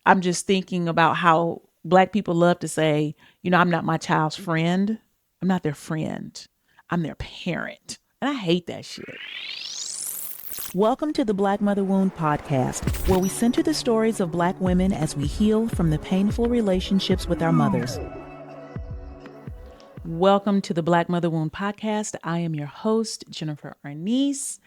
I'm just thinking about how Black people love to say, I'm not my child's friend. I'm not their friend. I'm their parent. And I hate that shit. Welcome to the Black Mother Wound podcast, where we center the stories of Black women as we heal from the painful relationships with our mothers. Welcome to the Black Mother Wound podcast. I am your host, Jennifer Arnice.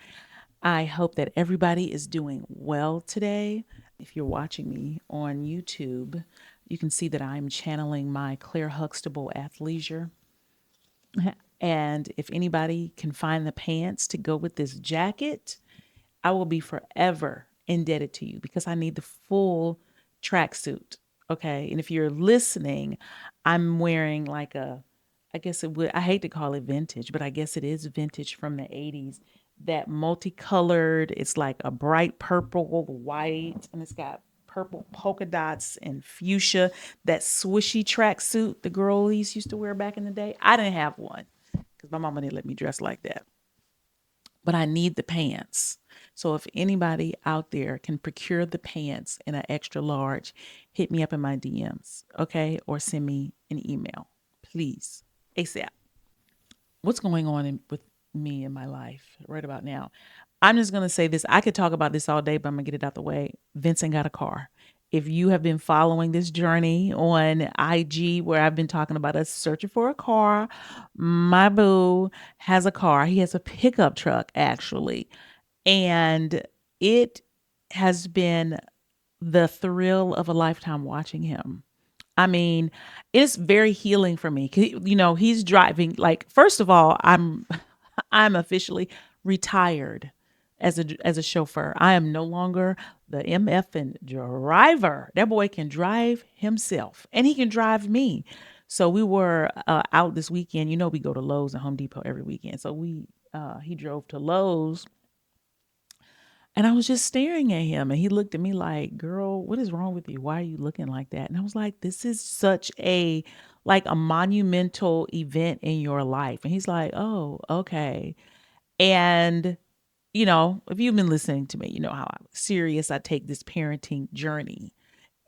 I hope that everybody is doing well today. If you're watching me on YouTube, you can see that I'm channeling my Claire Huxtable athleisure. And if anybody can find the pants to go with this jacket, I will be forever indebted to you because I need the full tracksuit. Okay. And if you're listening, I'm wearing I guess it would, I hate to call it vintage, but I guess it is vintage from the 80s. That multicolored, it's like a bright purple, white, and it's got purple polka dots and fuchsia. That swishy tracksuit the girlies used to wear back in the day. I didn't have one because my mama didn't let me dress like that. But I need the pants. So if anybody out there can procure the pants in an extra large, hit me up in my DMs, okay? Or send me an email, please, ASAP. What's going on with me in my life right about now? I'm just going to say this. I could talk about this all day, but I'm going to get it out the way. Vincent got a car. If you have been following this journey on IG, where I've been talking about us searching for a car, my boo has a car. He has a pickup truck, actually. And it has been the thrill of a lifetime watching him. I mean, it's very healing for me. He's driving. Like, first of all, I'm officially retired as a chauffeur. I am no longer the MF and driver. That boy can drive himself, and he can drive me. So we were out this weekend. We go to Lowe's and Home Depot every weekend. So he drove to Lowe's, and I was just staring at him, and he looked at me like, "Girl, what is wrong with you? Why are you looking like that?" And I was like, "This is such a monumental event in your life." And he's like, "Oh, okay." And if you've been listening to me, you know how serious I take this parenting journey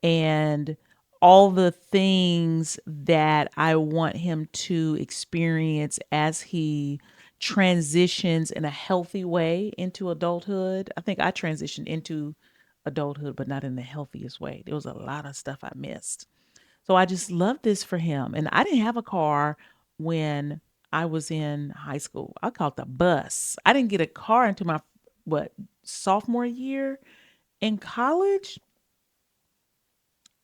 and all the things that I want him to experience as he transitions in a healthy way into adulthood. I think I transitioned into adulthood, but not in the healthiest way. There was a lot of stuff I missed. So I just love this for him. And I didn't have a car when I was in high school. I called the bus. I didn't get a car until my sophomore year in college.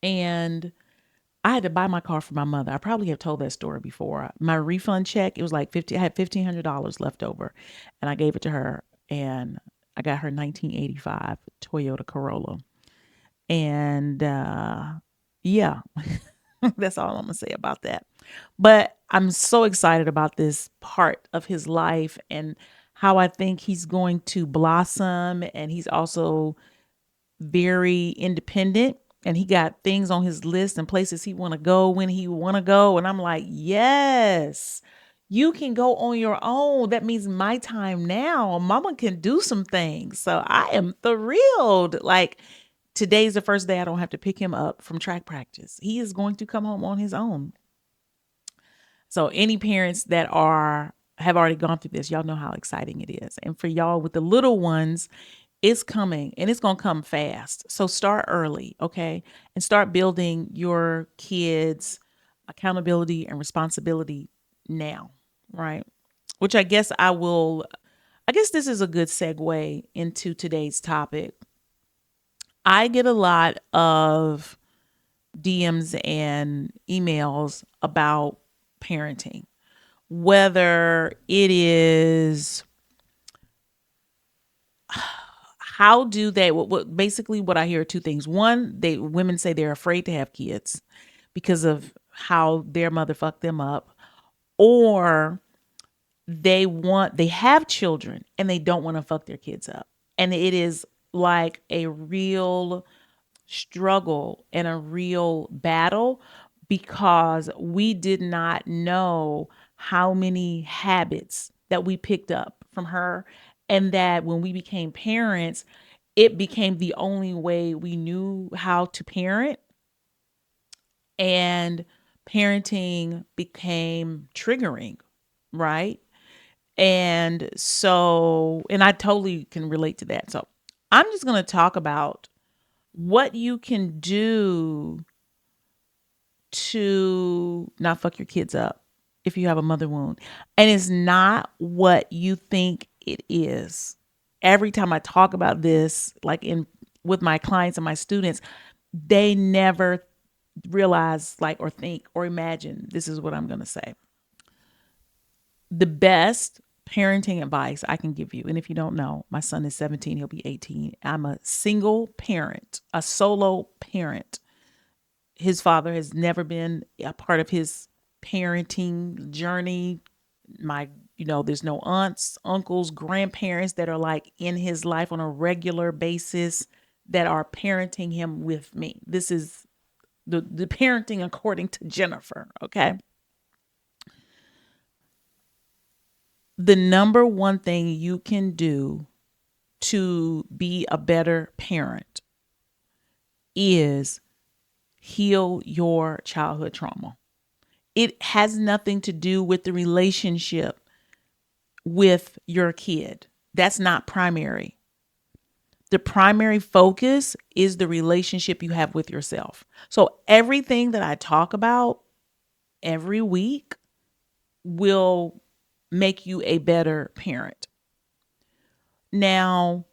And I had to buy my car for my mother. I probably have told that story before. My refund check, it was like I had $1,500 left over, and I gave it to her, and I got her 1985 Toyota Corolla. And yeah, that's all I'm gonna say about that. But I'm so excited about this part of his life and how I think he's going to blossom, and he's also very independent, and he got things on his list and places he want to go when he want to go, and I'm like, "Yes. You can go on your own. That means my time now. Mama can do some things." So I am thrilled. Like, today's the first day I don't have to pick him up from track practice. He is going to come home on his own. So any parents that have already gone through this, y'all know how exciting it is. And for y'all with the little ones, it's coming, and it's going to come fast. So start early, okay? And start building your kids' accountability and responsibility now, right? Which I guess this is a good segue into today's topic. I get a lot of DMs and emails about parenting, whether it is how do they basically what I hear are two things. One, women say they're afraid to have kids because of how their mother fucked them up, or they have children and they don't want to fuck their kids up. And it is like a real struggle and a real battle because we did not know how many habits that we picked up from her, and that when we became parents, it became the only way we knew how to parent, and parenting became triggering, right? And so, and I totally can relate to that. So, I'm just going to talk about what you can do to not fuck your kids up if you have a mother wound. And it's not what you think it is. Every time I talk about this, like in with my clients and my students, they never realize, like, or think or imagine this is what I'm going to say. The best parenting advice I can give you, and if you don't know, my son is 17, he'll be 18. I'm a single parent, a solo parent. His father has never been a part of his parenting journey. My, there's no aunts, uncles, grandparents that are like in his life on a regular basis that are parenting him with me. This is the parenting according to Jennifer, okay? The number one thing you can do to be a better parent is heal your childhood trauma. It has nothing to do with the relationship with your kid. That's not primary. The primary focus is the relationship you have with yourself. So everything that I talk about every week will make you a better parent. Now,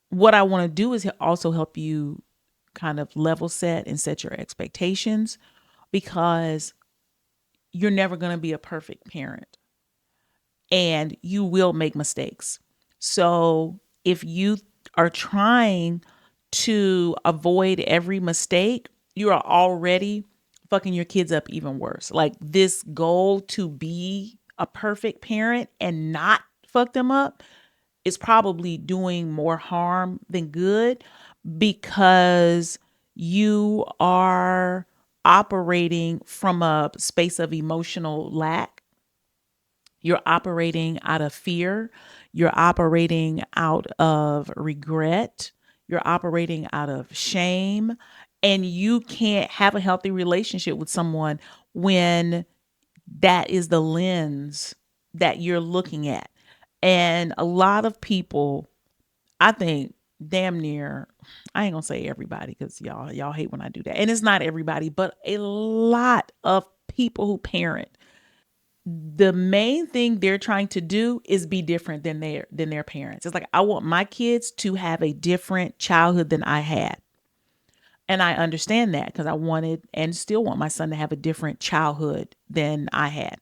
what I want to do is also help you kind of level set and set your expectations, because you're never going to be a perfect parent and you will make mistakes. So if you are trying to avoid every mistake, you are already fucking your kids up even worse. Like, this goal to be a perfect parent and not fuck them up is probably doing more harm than good, because you are operating from a space of emotional lack. You're operating out of fear. You're operating out of regret. You're operating out of shame. And you can't have a healthy relationship with someone when that is the lens that you're looking at. And a lot of people, I think, damn near, I ain't gonna say everybody, because y'all hate when I do that. And it's not everybody, but a lot of people who parent, the main thing they're trying to do is be different than their parents. It's like, I want my kids to have a different childhood than I had. And I understand that, because I wanted and still want my son to have a different childhood than I had.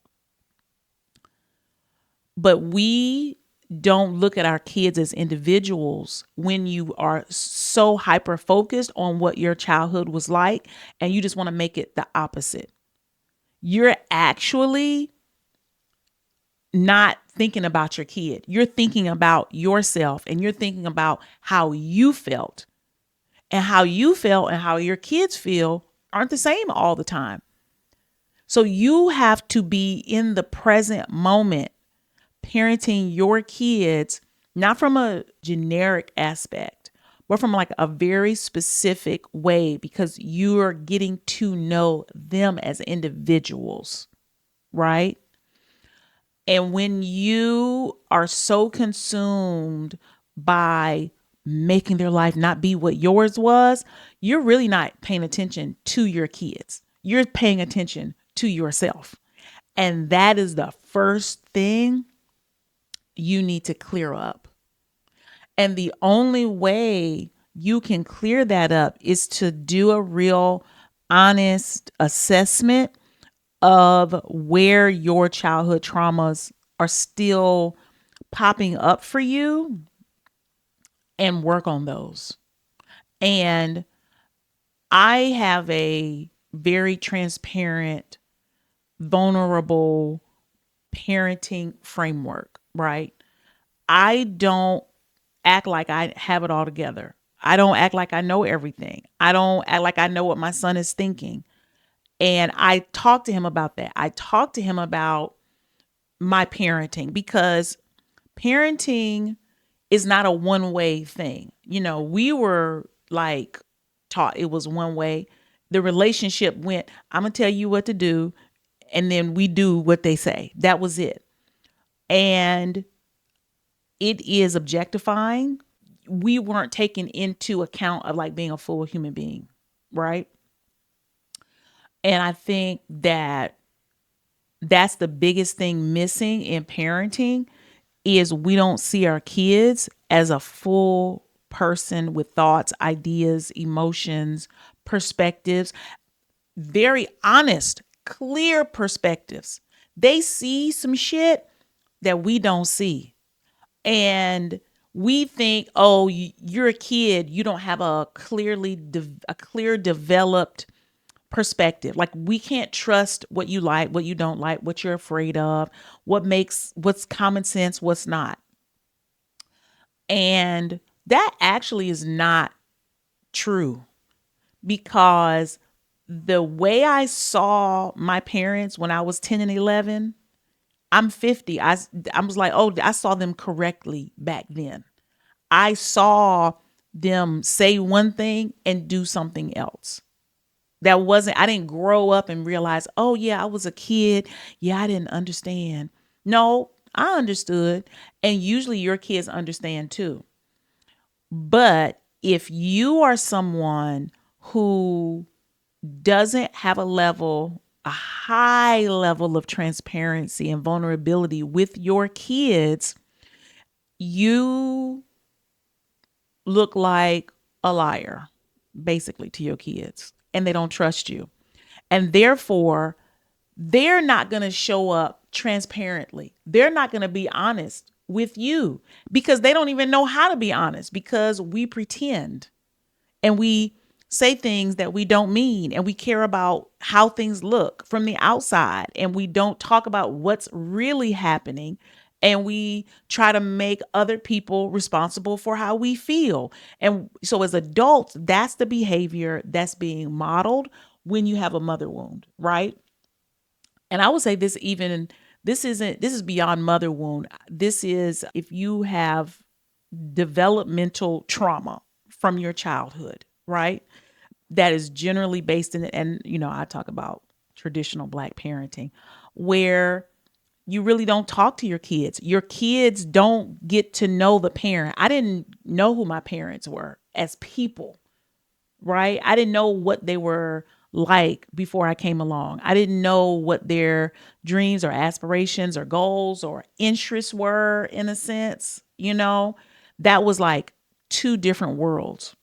But we don't look at our kids as individuals when you are so hyper focused on what your childhood was like, and you just want to make it the opposite. You're actually not thinking about your kid. You're thinking about yourself, and you're thinking about how you felt. And how you felt and how your kids feel aren't the same all the time. So you have to be in the present moment, parenting your kids, not from a generic aspect, but from like a very specific way, because you're getting to know them as individuals, right? And when you are so consumed by making their life not be what yours was, you're really not paying attention to your kids. You're paying attention to yourself. And that is the first thing you need to clear up. And the only way you can clear that up is to do a real honest assessment of where your childhood traumas are still popping up for you, and work on those. And I have a very transparent, vulnerable parenting framework, right? I don't act like I have it all together. I don't act like I know everything. I don't act like I know what my son is thinking. And I talk to him about that. I talk to him about my parenting, because parenting It's not a one way thing. We were like taught it was one way. The relationship went, I'm going to tell you what to do. And then we do what they say. That was it. And it is objectifying. We weren't taken into account of like being a full human being. Right. And I think that that's the biggest thing missing in parenting is we don't see our kids as a full person with thoughts, ideas, emotions, perspectives, very honest, clear perspectives. They see some shit that we don't see. And we think, oh, you're a kid, you don't have a clear developed perspective. Like we can't trust what you like, what you don't like, what you're afraid of, what's common sense, what's not. And that actually is not true because the way I saw my parents when I was 10 and 11, I'm 50. I was like, oh, I saw them correctly back then. I saw them say one thing and do something else. I didn't grow up and realize, oh, yeah, I was a kid. Yeah, I didn't understand. No, I understood. And usually your kids understand too. But if you are someone who doesn't have a high level of transparency and vulnerability with your kids, you look like a liar, basically, to your kids, and they don't trust you. And therefore, they're not going to show up transparently. They're not going to be honest with you because they don't even know how to be honest because we pretend and we say things that we don't mean and we care about how things look from the outside and we don't talk about what's really happening and we try to make other people responsible for how we feel. And so as adults, that's the behavior that's being modeled when you have a mother wound, right? And I would say this is beyond mother wound. This is if you have developmental trauma from your childhood, right? That is generally based in it. And, I talk about traditional Black parenting where you really don't talk to your kids. Your kids don't get to know the parent. I didn't know who my parents were as people, right? I didn't know what they were like before I came along. I didn't know what their dreams or aspirations or goals or interests were in a sense, That was like two different worlds.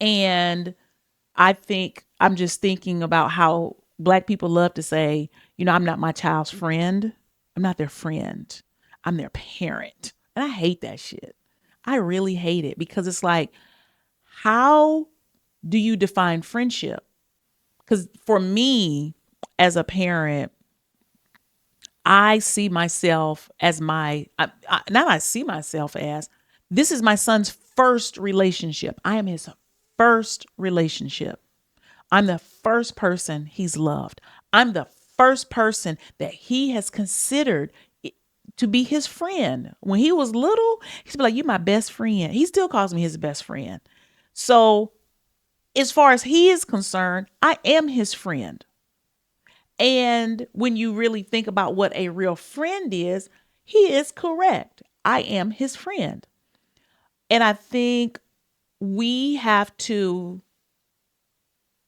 And I think I'm just thinking about how Black people love to say, I'm not my child's friend. I'm not their friend. I'm their parent. And I hate that shit. I really hate it because it's like, how do you define friendship? Because for me, as a parent, I see myself as I see myself as, this is my son's first relationship. I am his first relationship. I'm the first person he's loved. I'm the first person that he has considered to be his friend. When he was little, he's like, "You my best friend." He still calls me his best friend. So as far as he is concerned, I am his friend. And when you really think about what a real friend is, he is correct. I am his friend. And I think we have to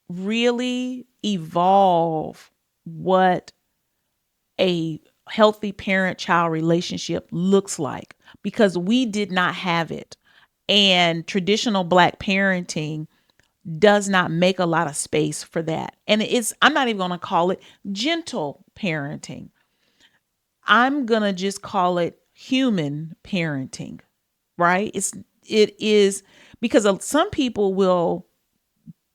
really evolve what a healthy parent-child relationship looks like because we did not have it. And traditional Black parenting does not make a lot of space for that. And I'm not even going to call it gentle parenting. I'm going to just call it human parenting, right? It is because some people will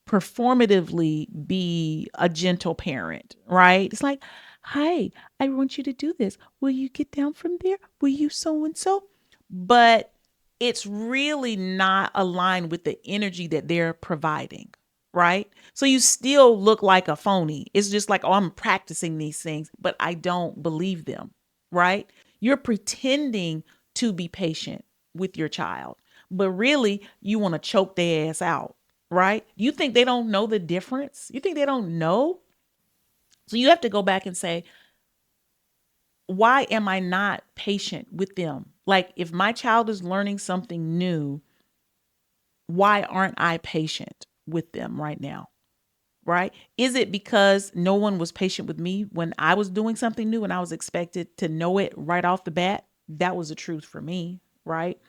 performatively be a gentle parent, right? It's like, "Hi, I want you to do this. Will you get down from there? Will you so and so?" But it's really not aligned with the energy that they're providing, right? So you still look like a phony. It's just like, "Oh, I'm practicing these things, but I don't believe them," right? You're pretending to be patient with your child, but really you want to choke their ass out, right? You think they don't know the difference? You think they don't know? So you have to go back and say, why am I not patient with them? Like, if my child is learning something new, why aren't I patient with them right now? Right? Is it because no one was patient with me when I was doing something new and I was expected to know it right off the bat? That was the truth for me, right?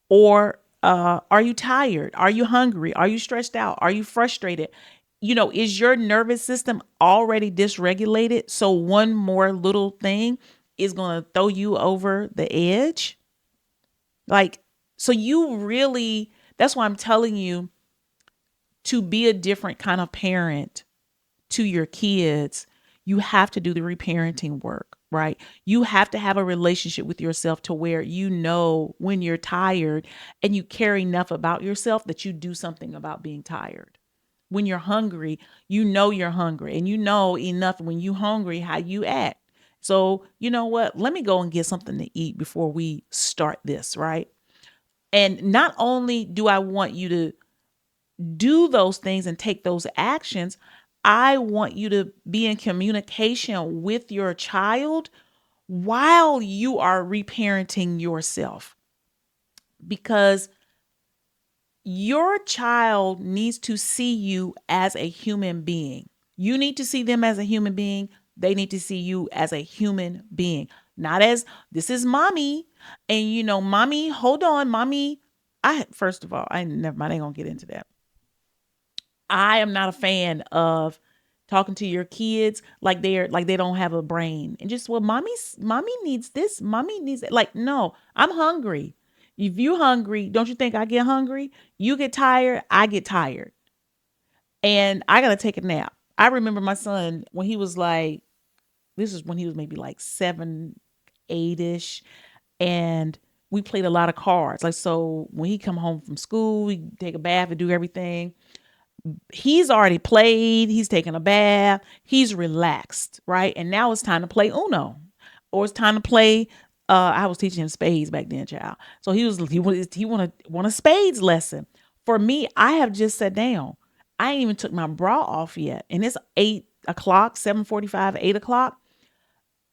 Or are you tired? Are you hungry? Are you stressed out? Are you frustrated? Is your nervous system already dysregulated? So one more little thing is going to throw you over the edge. Like, so you really, that's why I'm telling you to be a different kind of parent to your kids. You have to do the reparenting work, right? You have to have a relationship with yourself to where you know when you're tired and you care enough about yourself that you do something about being tired. When you're hungry, you know you're hungry, and you know enough when you're hungry how you act. So, you know what? Let me go and get something to eat before we start this, right? And not only do I want you to do those things and take those actions, I want you to be in communication with your child while you are reparenting yourself, because your child needs to see you as a human being. You need to see them as a human being. They need to see you as a human being, not as this is mommy. And mommy, hold on, mommy. First of all, I never mind. I ain't gonna get into that. I am not a fan of talking to your kids like they don't have a brain and just, well, mommy needs this, mommy needs that. Like, no, I'm hungry. If you hungry, don't you think I get hungry? You get tired, I get tired. And I gotta take a nap. I remember my son when he was like, this is when he was maybe like 7, 8-ish, and we played a lot of cards. Like, so when he come home from school, we take a bath and do everything. He's already played, he's taken a bath, he's relaxed, right? And now it's time to play Uno, or it's time to play. I was teaching him spades back then, child. So he want a spades lesson. For me, I have just sat down. I ain't even took my bra off yet, and it's 8 o'clock, 7:45, 8 o'clock.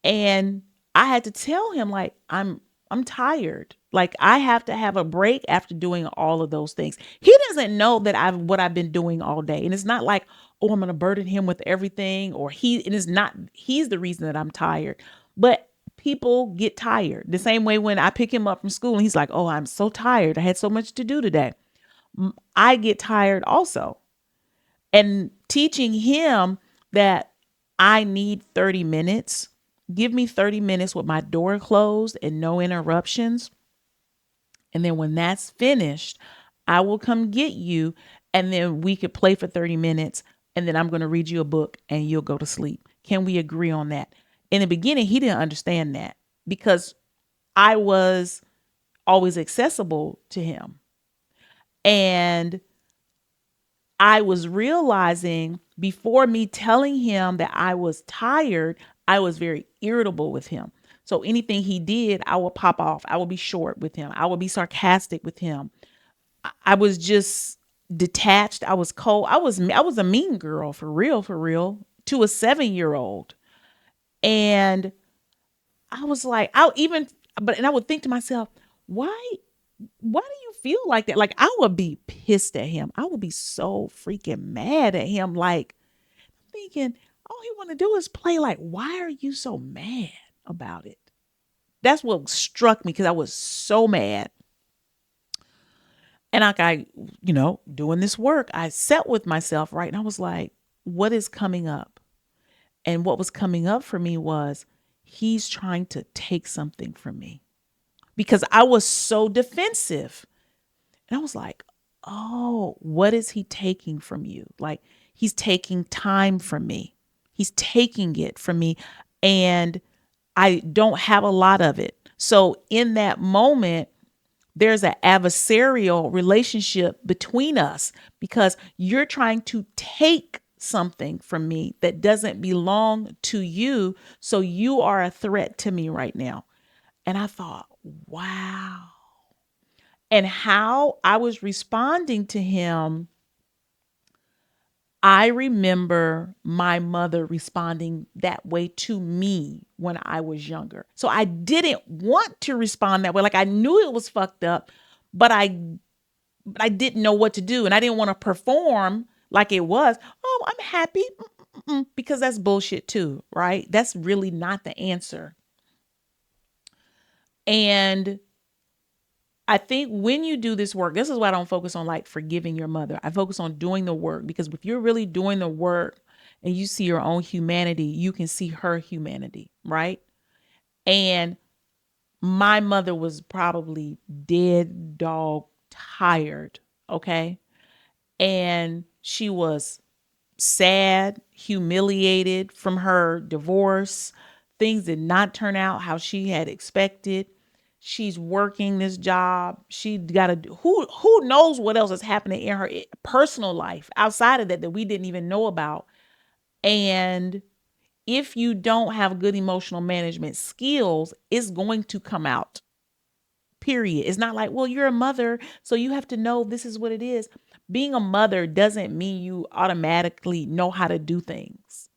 And I had to tell him, like, I'm tired. Like, I have to have a break after doing all of those things. He doesn't know that I've been doing all day. And it's not like, oh, I'm gonna burden him with everything, or it is not, he's the reason that I'm tired. But people get tired. The same way when I pick him up from school and he's like, oh, I'm so tired. I had so much to do today. I get tired also. And teaching him that I need 30 minutes. Give me 30 minutes with my door closed and no interruptions. And then when that's finished, I will come get you. And then we could play for 30 minutes. And then I'm going to read you a book and you'll go to sleep. Can we agree on that? In the beginning, he didn't understand that because I was always accessible to him. And I was realizing before me telling him that I was tired, I was very irritable with him. So anything he did, I would pop off. I would be short with him. I would be sarcastic with him. I was just detached. I was cold. I was a mean girl, for real, to a 7-year-old. And I was like, and I would think to myself, why do you feel like that? Like, I would be pissed at him. I would be so freaking mad at him. Like, thinking, all he want to do is play. Like, why are you so mad about it? That's what struck me, because I was so mad. And like, doing this work, I sat with myself, right? And I was like, what is coming up? And what was coming up for me was, he's trying to take something from me, because I was so defensive. And I was like, oh, what is he taking from you? Like, he's taking time from me. He's taking it from me. And I don't have a lot of it. So in that moment, there's an adversarial relationship between us, because you're trying to take something from me that doesn't belong to you. So you are a threat to me right now. And I thought, wow. And how I was responding to him, I remember my mother responding that way to me when I was younger. So I didn't want to respond that way. Like I knew it was fucked up, but I didn't know what to do, and I didn't want to perform like it was. Oh, I'm happy. Because that's bullshit too, right? That's really not the answer. And I think when you do this work, this is why I don't focus on like forgiving your mother. I focus on doing the work, because if you're really doing the work and you see your own humanity, you can see her humanity, right? And my mother was probably dead dog tired, okay? And she was sad, humiliated from her divorce. Things did not turn out how she had expected. She's working this job. She got to do who knows what else is happening in her personal life outside of that that we didn't even know about. And if you don't have good emotional management skills, it's going to come out. Period. It's not like, well, you're a mother, so you have to know this is what it is. Being a mother doesn't mean you automatically know how to do things.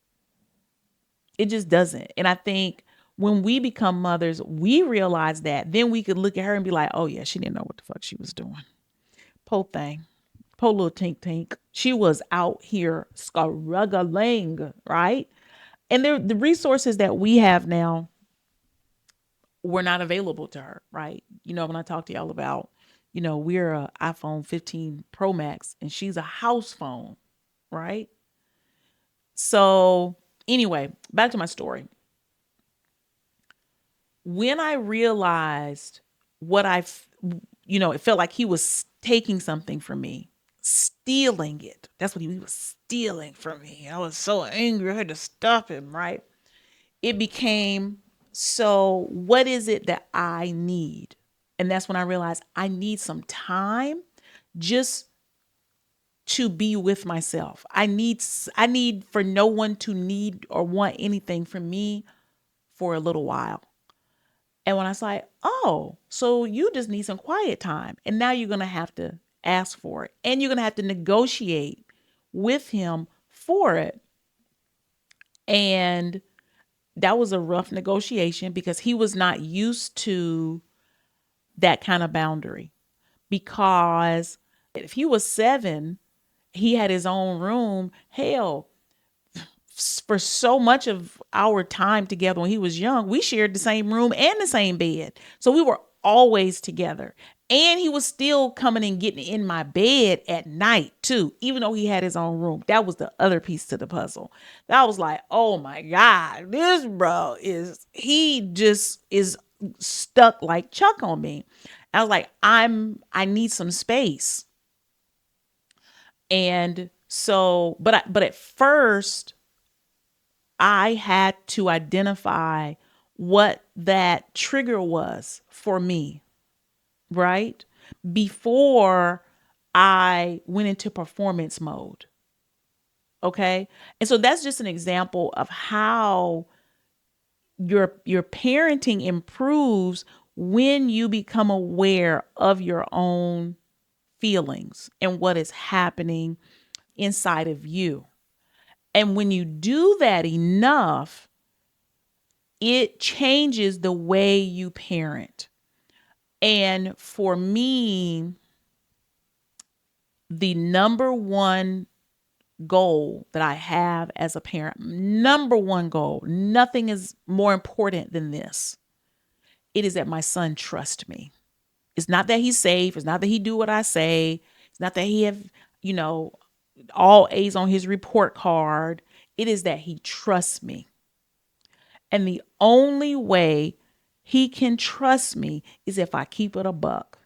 It just doesn't. And I think when we become mothers, we realize that. Then we could look at her and be like, oh, yeah, she didn't know what the fuck she was doing. Poor thing. Poor little tink tink. She was out here struggling, right? And the resources that we have now were not available to her, right? You know, when I talk to y'all about, we're a iPhone 15 Pro Max and she's a house phone, right? So anyway, back to my story. When I realized what it felt like he was taking something from me, stealing it. That's what he was stealing from me. I was so angry. I had to stop him, right? It became, so what is it that I need? And that's when I realized I need some time just to be with myself. I need for no one to need or want anything from me for a little while. And when I was like, oh, so you just need some quiet time. And now you're going to have to ask for it. And you're going to have to negotiate with him for it. And that was a rough negotiation because he was not used to that kind of boundary. Because if he was 7, he had his own room. Hell, for so much of our time together when he was young, we shared the same room and the same bed. So we were always together. And he was still coming and getting in my bed at night too, even though he had his own room. That was the other piece to the puzzle. That was like, oh my God, this bro he just is stuck like Chuck on me. I was like, I need some space. And so, but at first I had to identify what that trigger was for me, right? Before I went into performance mode. Okay. And so that's just an example of how your parenting improves when you become aware of your own feelings and what is happening inside of you. And when you do that enough, it changes the way you parent. And for me, the number one goal that I have as a parent, number one goal, nothing is more important than this. It is that my son trust me. It's not that he's safe. It's not that he do what I say. It's not that he have, you know, all A's on his report card. It is that he trusts me. And the only way he can trust me is if I keep it a buck.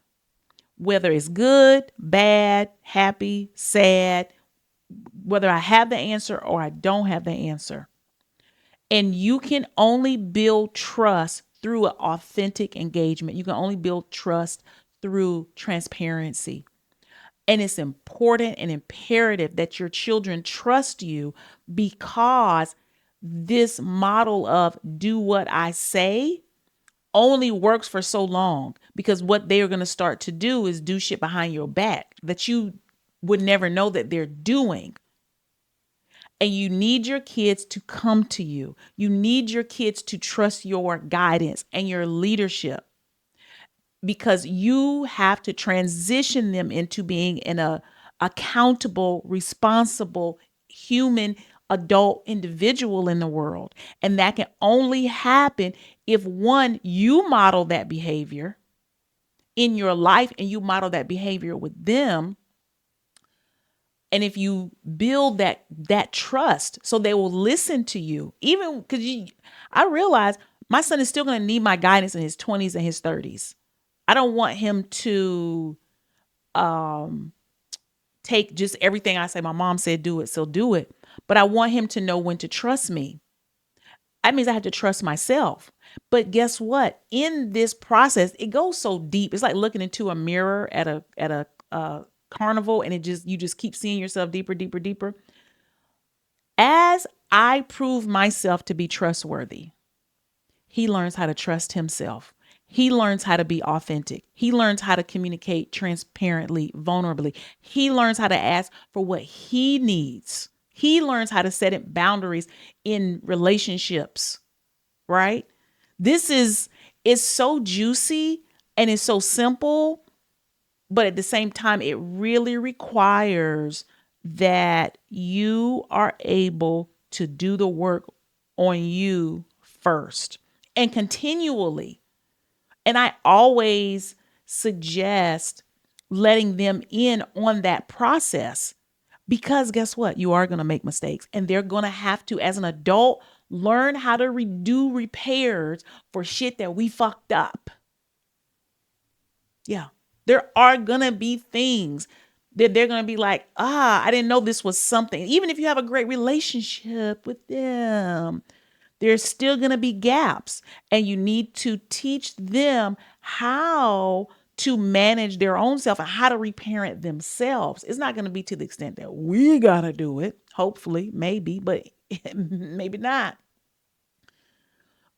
Whether it's good, bad, happy, sad, whether I have the answer or I don't have the answer. And you can only build trust through an authentic engagement. You can only build trust through transparency. And it's important and imperative that your children trust you, because this model of do what I say only works for so long, because what they're going to start to do is do shit behind your back that you would never know that they're doing. And you need your kids to come to you. You need your kids to trust your guidance and your leadership, because you have to transition them into being an accountable, responsible human adult individual in the world. And that can only happen if, one, you model that behavior in your life and you model that behavior with them. And if you build that trust, so they will listen to you, even because I realize my son is still going to need my guidance in his 20s and his 30s. I don't want him to take just everything I say. My mom said do it, so do it. But I want him to know when to trust me. That means I have to trust myself. But guess what? In this process, it goes so deep. It's like looking into a mirror at a carnival, and you just keep seeing yourself deeper, deeper, deeper. As I prove myself to be trustworthy, he learns how to trust himself. He learns how to be authentic. He learns how to communicate transparently, vulnerably. He learns how to ask for what he needs. He learns how to set boundaries in relationships, right? This is so juicy and it's so simple, but at the same time, it really requires that you are able to do the work on you first and continually. And I always suggest letting them in on that process, because guess what? You are going to make mistakes, and they're going to have to, as an adult, learn how to do repairs for shit that we fucked up. Yeah. There are going to be things that they're going to be like, I didn't know this was something. Even if you have a great relationship with them, there's still going to be gaps, and you need to teach them how to manage their own self and how to reparent themselves. It's not going to be to the extent that we got to do it. Hopefully, maybe, but maybe not.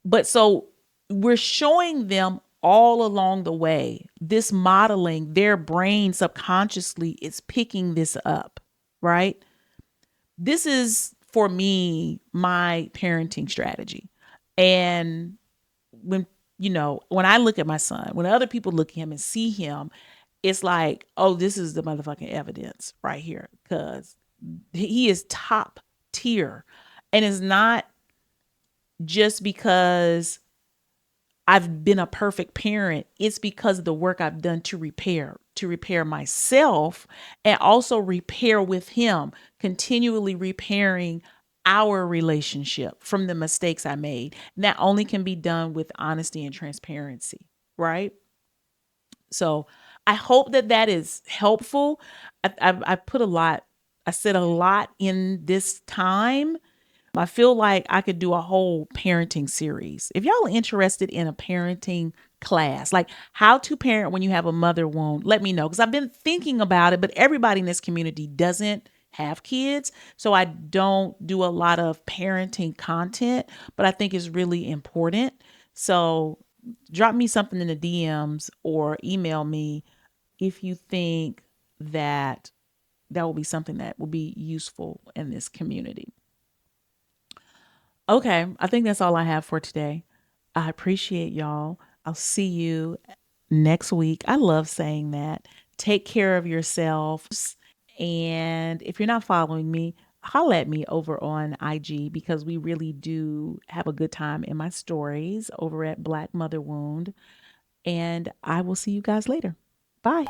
But so we're showing them all along the way, this modeling, their brain subconsciously is picking this up, right? This is, for me, my parenting strategy. And when I look at my son, when other people look at him and see him, it's like, oh, this is the motherfucking evidence right here, because he is top tier. And it's not just because I've been a perfect parent. It's because of the work I've done to repair myself, and also repair with him, continually repairing our relationship from the mistakes I made. And that only can be done with honesty and transparency, right? So I hope that is helpful. I said a lot in this time. I feel like I could do a whole parenting series. If y'all are interested in a parenting class, like how to parent when you have a mother wound, let me know, because I've been thinking about it, but everybody in this community doesn't have kids. So I don't do a lot of parenting content, but I think it's really important. So drop me something in the DMs or email me if you think that will be something that will be useful in this community. Okay, I think that's all I have for today. I appreciate y'all. I'll see you next week. I love saying that. Take care of yourselves. And if you're not following me, holla at me over on IG, because we really do have a good time in my stories over at Black Mother Wound. And I will see you guys later. Bye.